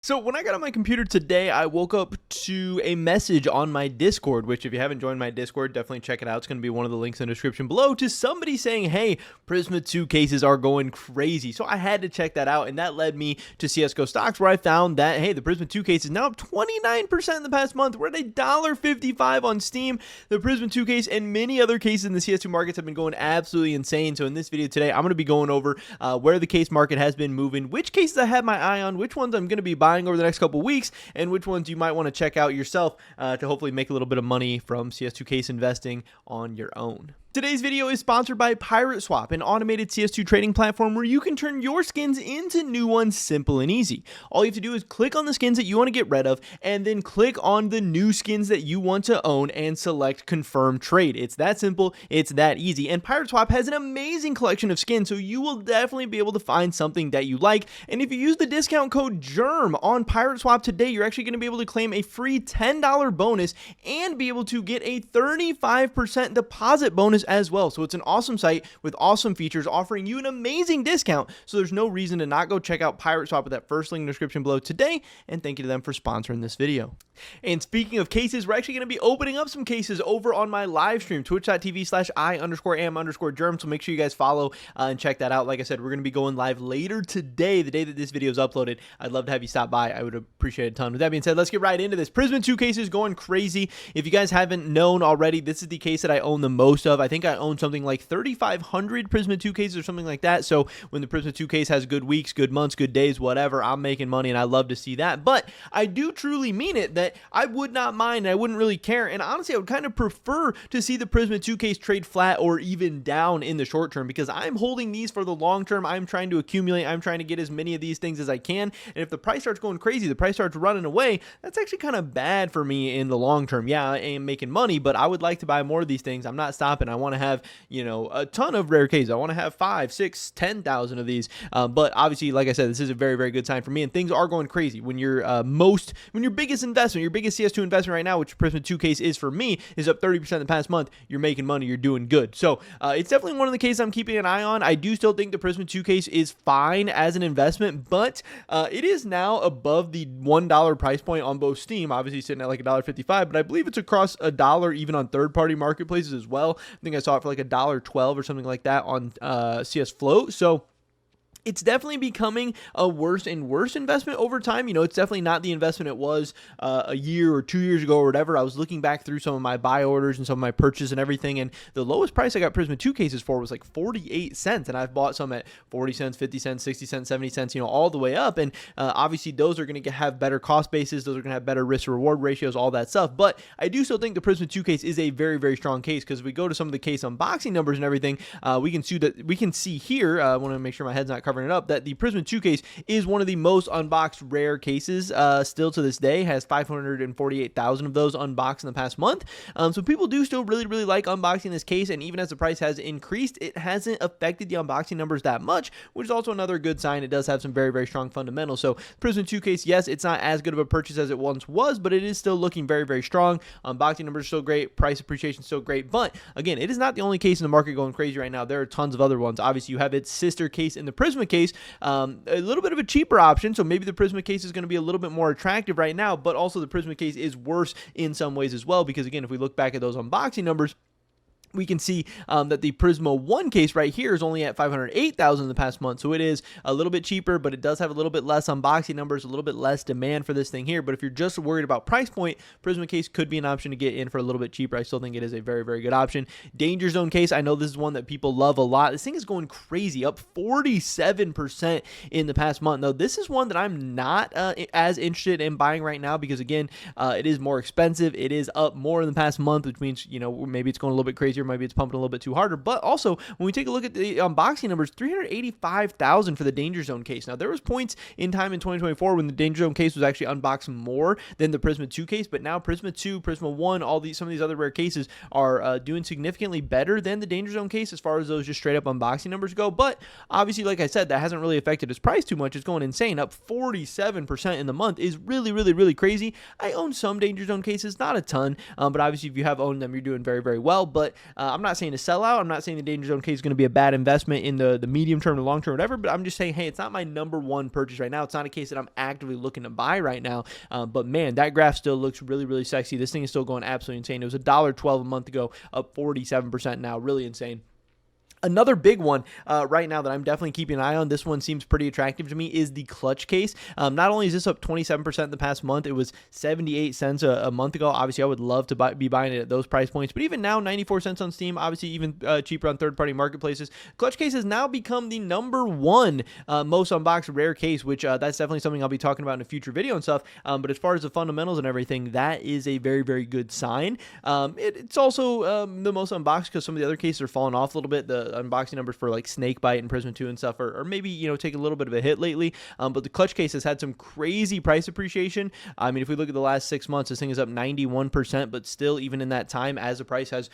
So when I got on my computer today, I woke up to a message on my Discord, which if you haven't joined my Discord, definitely check it out. It's going to be one of the links in the description below, to somebody saying, hey, Prisma 2 cases are going crazy. So I had to check that out, and that led me to CSGO stocks, where I found that, hey, the Prisma 2 case is now up 29% in the past month. We're at $1.55 on Steam. The Prisma 2 case and many other cases in the CS2 markets have been going absolutely insane. So in this video today, I'm going to be going over where the case market has been moving, which cases I have my eye on, which ones I'm going to be buying over the next couple weeks, and which ones you might want to check out yourself to hopefully make a little bit of money from CS2 case investing on your own. Today's video is sponsored by Pirate Swap, an automated CS2 trading platform where you can turn your skins into new ones simple and easy. All you have to do is click on the skins that you want to get rid of, and then click on the new skins that you want to own and select confirm trade. It's that simple, it's that easy, and Pirate Swap has an amazing collection of skins, so you will definitely be able to find something that you like. And if you use the discount code GERM on Pirate Swap today, you're actually going to be able to claim a free $10 bonus and be able to get a 35% deposit bonus as well. So it's an awesome site with awesome features offering you an amazing discount. So there's no reason to not go check out Pirate Swap with that first link in the description below today. And thank you to them for sponsoring this video. And speaking of cases, we're actually going to be opening up some cases over on my live stream, twitch.tv/I_am_germ. So make sure you guys follow and check that out. Like I said, we're going to be going live later today, the day that this video is uploaded. I'd love to have you stop by. I would appreciate it a ton. With that being said, let's get right into this. Prisma 2 cases going crazy. If you guys haven't known already, this is the case that I own the most of. I think I own something like 3,500 Prisma 2 cases or something like that. So when the Prisma 2 case has good weeks, good months, good days, whatever, I'm making money, and I love to see that. But I do truly mean it that I would not mind, I wouldn't really care, and honestly I would kind of prefer to see the Prisma 2 case trade flat or even down in the short term, because I'm holding these for the long term. I'm trying to accumulate, I'm trying to get as many of these things as I can, and if the price starts going crazy, the price starts running away, that's actually kind of bad for me in the long term. Yeah, I am making money, but I would like to buy more of these things. I'm not stopping. I want to have, you know, a ton of rare cases. I want to have 5, 6, 10,000 of these, but obviously, like I said, this is a very, very good sign for me, and things are going crazy. When your biggest investment, your biggest CS2 investment right now, which Prisma 2 case is for me, is up 30% in the past month, you're making money, you're doing good. So it's definitely one of the cases I'm keeping an eye on. I do still think the Prisma 2 case is fine as an investment, but it is now above the $1 price point on both Steam, obviously sitting at like $1.55, but I believe it's across $1 even on third-party marketplaces as well. I think I saw it for like $1.12 or something like that on CS Float. So it's definitely becoming a worse and worse investment over time. You know, it's definitely not the investment it was a year or 2 years ago or whatever. I was looking back through some of my buy orders and some of my purchase and everything, and the lowest price I got Prisma 2 cases for was like 48 cents, and I've bought some at 40 cents, 50 cents, 60 cents, 70 cents, you know, all the way up. And obviously those are going to have better cost bases, those are going to have better risk to reward ratios, all that stuff. But I do still think the Prisma 2 case is a very, very strong case, because if we go to some of the case unboxing numbers and everything, we can see here, I want to make sure my head's not covering it up, that the Prisma 2 case is one of the most unboxed rare cases still to this day. Has 548,000 of those unboxed in the past month. So people do still really, really like unboxing this case, and even as the price has increased, it hasn't affected the unboxing numbers that much, which is also another good sign. It does have some very, very strong fundamentals. So Prisma 2 case, yes, it's not as good of a purchase as it once was, but it is still looking very, very strong. Unboxing numbers are still great, price appreciation is still great, but again, it is not the only case in the market going crazy right now. There are tons of other ones. Obviously, you have its sister case in the Prisma case, a little bit of a cheaper option, so maybe the Prisma case is going to be a little bit more attractive right now, but also the Prisma case is worse in some ways as well, because again, if we look back at those unboxing numbers, we can see that the Prisma 1 case right here is only at 508,000 in the past month. So it is a little bit cheaper, but it does have a little bit less unboxing numbers, a little bit less demand for this thing here. But if you're just worried about price point, Prisma case could be an option to get in for a little bit cheaper. I still think it is a very, very good option. Danger Zone case, I know this is one that people love a lot. This thing is going crazy, up 47% in the past month. Now, this is one that I'm not as interested in buying right now, because again, it is more expensive. It is up more in the past month, which means, you know, maybe it's going a little bit crazier. Maybe it's pumping a little bit too harder. But also, when we take a look at the unboxing numbers, 385,000 for the Danger Zone case. Now, there was points in time in 2024 when the Danger Zone case was actually unboxed more than the Prisma 2 case, but now Prisma 2, Prisma 1, some of these other rare cases are doing significantly better than the Danger Zone case as far as those just straight up unboxing numbers go. But obviously, like I said, that hasn't really affected its price too much. It's going insane. Up 47% in the month is really, really, really crazy. I own some Danger Zone cases, not a ton, but obviously if you have owned them, you're doing very, very well. But I'm not saying to sell out. I'm not saying the danger zone case is going to be a bad investment in the medium term to long term, whatever, but I'm just saying, hey, it's not my number one purchase right now. It's not a case that I'm actively looking to buy right now. But man, that graph still looks really, really sexy. This thing is still going absolutely insane. It was $1.12 a month ago, up 47% now. Really insane. Another big one right now that I'm definitely keeping an eye on, this one seems pretty attractive to me, is the clutch case. Not only is this up 27% in the past month, it was 78 cents a month ago. Obviously, I would love to be buying it at those price points, but even now, 94 cents on Steam, obviously even cheaper on third-party marketplaces. Clutch case has now become the number one most unboxed rare case, which that's definitely something I'll be talking about in a future video and stuff. But as far as the fundamentals and everything, that is a very, very good sign. It's also the most unboxed because some of the other cases are falling off a little bit. The unboxing numbers for like Snakebite and Prisma 2 and stuff are maybe, you know, take a little bit of a hit lately. But the clutch case has had some crazy price appreciation. I mean, if we look at the last 6 months, this thing is up 91%, but still, even in that time, as the price has,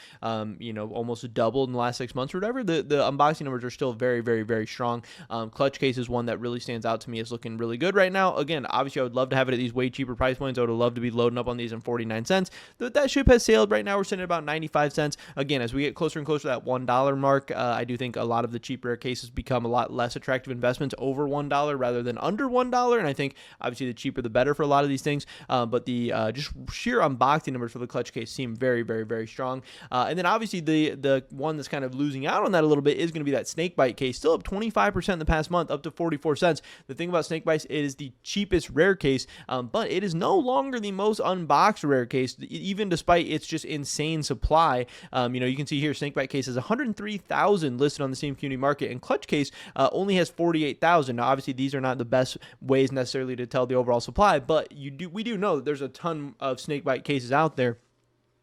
you know, almost doubled in the last 6 months or whatever, the unboxing numbers are still very, very, very strong. Clutch case is one that really stands out to me as looking really good right now. Again, obviously, I would love to have it at these way cheaper price points. I would love to be loading up on these in 49 cents. That ship has sailed right now. We're sitting at about 95 cents. Again, as we get closer and closer to that $1 mark, I do think a lot of the cheaper cases become a lot less attractive investments over $1 rather than under $1. And I think obviously the cheaper the better for a lot of these things. But the just sheer unboxing numbers for the clutch case seem very, very, very strong. And then obviously the one that's kind of losing out on that a little bit is going to be that Snakebite case, still up 25% in the past month, up to 44 cents. The thing about Snakebites, it is the cheapest rare case, but it is no longer the most unboxed rare case, even despite its just insane supply. You know, you can see here Snakebite case has 103,000 listed on the Steam community market, and clutch case only has 48,000. Now, obviously, these are not the best ways necessarily to tell the overall supply, but we do know that there's a ton of Snakebite cases out there.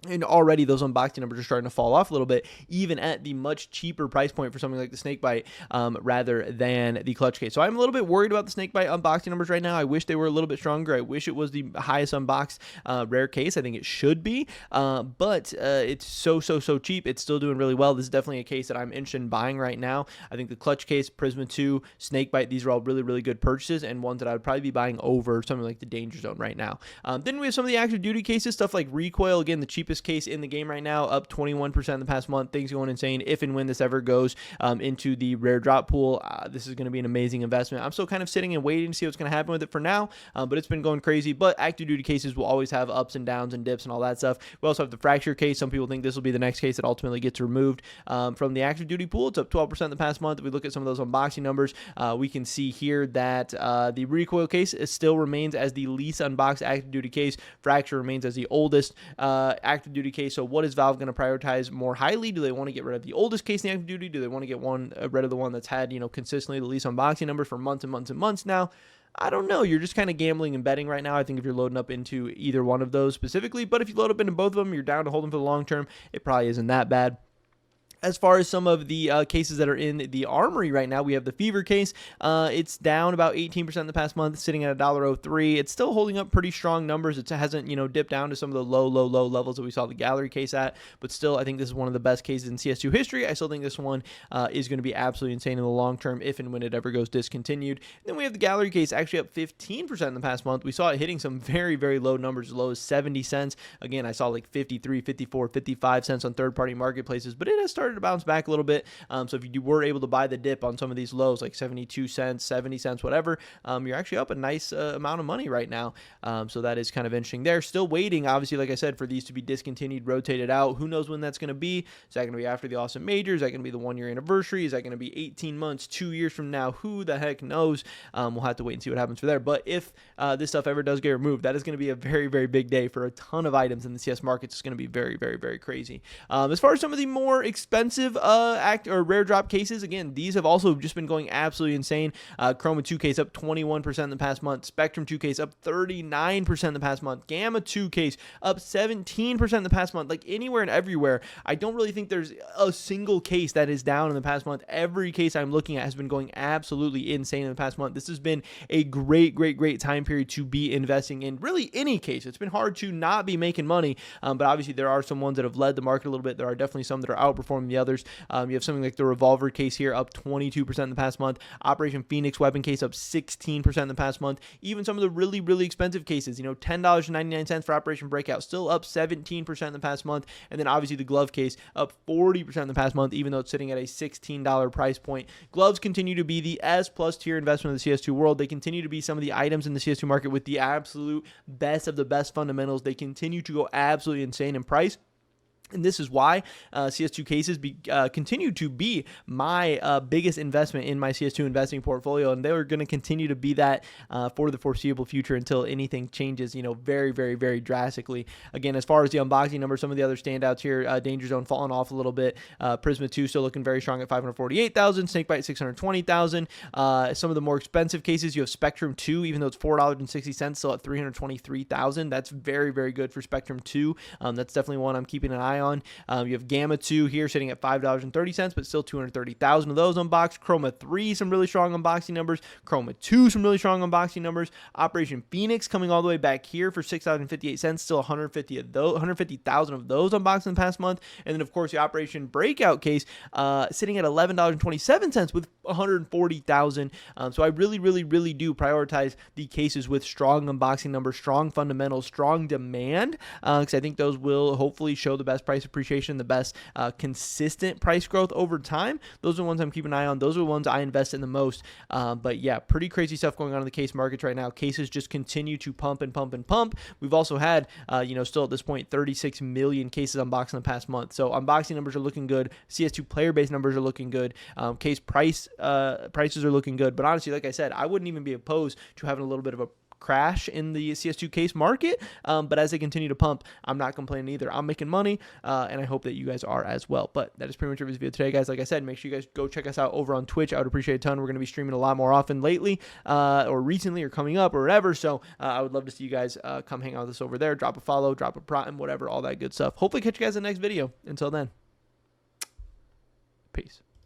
And already those unboxing numbers are starting to fall off a little bit, even at the much cheaper price point for something like the Snakebite rather than the clutch case. So I'm a little bit worried about the Snakebite unboxing numbers right now. I wish they were a little bit stronger. I wish it was the highest unboxed rare case. I think it should be, but it's so cheap. It's still doing really well. This is definitely a case that I'm interested in buying right now. I think the clutch case, Prisma 2, Snakebite, these are all really, really good purchases and ones that I would probably be buying over something like the Danger Zone right now. Then we have some of the active duty cases, stuff like Recoil, again, the cheapest case in the game right now, up 21% in the past month. Things going insane. If and when this ever goes into the rare drop pool, this is going to be an amazing investment. I'm still kind of sitting and waiting to see what's going to happen with it for now, but it's been going crazy. But active duty cases will always have ups and downs and dips and all that stuff. We also have the fracture case. Some people think this will be the next case that ultimately gets removed from the active duty pool. It's up 12% in the past month. If we look at some of those unboxing numbers, we can see here that the Recoil case still remains as the least unboxed active duty case. Fracture remains as the oldest active duty case. So what is Valve going to prioritize more highly? Do they want to get rid of the oldest case in the active duty? Do they want to get rid of the one that's had, you know, consistently the least unboxing numbers for months and months and months now? I don't know. You're just kind of gambling and betting right now. I think if you're loading up into either one of those specifically, but if you load up into both of them, you're down to hold them for the long term. It probably isn't that bad. As far as some of the cases that are in the Armory right now, we have the Fever case. It's down about 18% in the past month, sitting at $1.03. It's still holding up pretty strong numbers. It hasn't, you know, dipped down to some of the low levels that we saw the Gallery case at, but still, I think this is one of the best cases in CS2 history. I still think this one is going to be absolutely insane in the long term if and when it ever goes discontinued. And then we have the Gallery case, actually up 15% in the past month. We saw it hitting some very, very low numbers, as low as 70 cents. Again, I saw like 53, 54, 55 cents on third-party marketplaces, but it has started to bounce back a little bit. So if you were able to buy the dip on some of these lows, like 72 cents, 70 cents, whatever, you're actually up a nice amount of money right now. So that is kind of interesting there. Still waiting, obviously, like I said, for these to be discontinued, rotated out. Who knows when that's going to be? Is that going to be after the Awesome Major? Is that going to be the 1-year anniversary? Is that going to be 18 months, 2 years from now? Who the heck knows? We'll have to wait and see what happens for there. But if this stuff ever does get removed, that is going to be a very, very big day for a ton of items in the CS markets. It's going to be very, very, very crazy. As far as some of the more expensive rare drop cases, again, these have also just been going absolutely insane. Chroma 2 case up 21% in the past month. Spectrum 2 case up 39% in the past month. Gamma 2 case up 17% in the past month. Like anywhere and everywhere. I don't really think there's a single case that is down in the past month. Every case I'm looking at has been going absolutely insane in the past month. This has been a great time period to be investing in really any case. It's been hard to not be making money, but obviously there are some ones that have led the market a little bit. There are definitely some that are outperforming the others. You have something like the Revolver case here up 22% in the past month. Operation Phoenix weapon case up 16% in the past month. Even some of the really, really expensive cases, $10.99 for Operation Breakout, still up 17% in the past month. And then obviously the glove case up 40% in the past month, even though it's sitting at a $16 price point. Gloves continue to be the S plus tier investment of the CS2 world. They continue to be some of the items in the CS2 market with the absolute best of the best fundamentals. They continue to go absolutely insane in price. And this is why CS2 cases continue to be my biggest investment in my CS2 investing portfolio, and they're going to continue to be that for the foreseeable future until anything changes, very, very, very drastically. Again, as far as the unboxing numbers, some of the other standouts here, Danger Zone falling off a little bit. Prisma 2 still looking very strong at 548,000. Snakebite 620,000. Some of the more expensive cases, you have Spectrum 2, even though it's $4.60, still at 323,000. That's very, very good for Spectrum 2. That's definitely one I'm keeping an eye on. You have Gamma 2 here sitting at $5.30, but still 230,000 of those unboxed. Chroma 3, some really strong unboxing numbers. Chroma 2, some really strong unboxing numbers. Operation Phoenix coming all the way back here for $6.58, still 150,000 of those unboxed in the past month. And then, of course, the Operation Breakout case sitting at $11.27 with 140,000. So I really, really, really do prioritize the cases with strong unboxing numbers, strong fundamentals, strong demand, because I think those will hopefully show the best price appreciation, the best consistent price growth over time. Those are the ones I'm keeping an eye on. Those are the ones I invest in the most. But yeah, pretty crazy stuff going on in the case markets right now. Cases just continue to pump and pump and pump. We've also had, still at this point, 36 million cases unboxed in the past month. So unboxing numbers are looking good. CS2 player base numbers are looking good. Case prices are looking good. But honestly, like I said, I wouldn't even be opposed to having a little bit of a crash in the CS2 case market, but as they continue to pump, I'm not complaining either. I'm making money, and I hope that you guys are as well. But that is pretty much it for this video today, guys. Like I said, make sure you guys go check us out over on Twitch. I would appreciate a ton. We're going to be streaming a lot more often lately, or recently, or coming up, or whatever. So I would love to see you guys come hang out with us over there. Drop a follow, drop a prime, whatever, all that good stuff. Hopefully catch you guys in the next video. Until then, peace.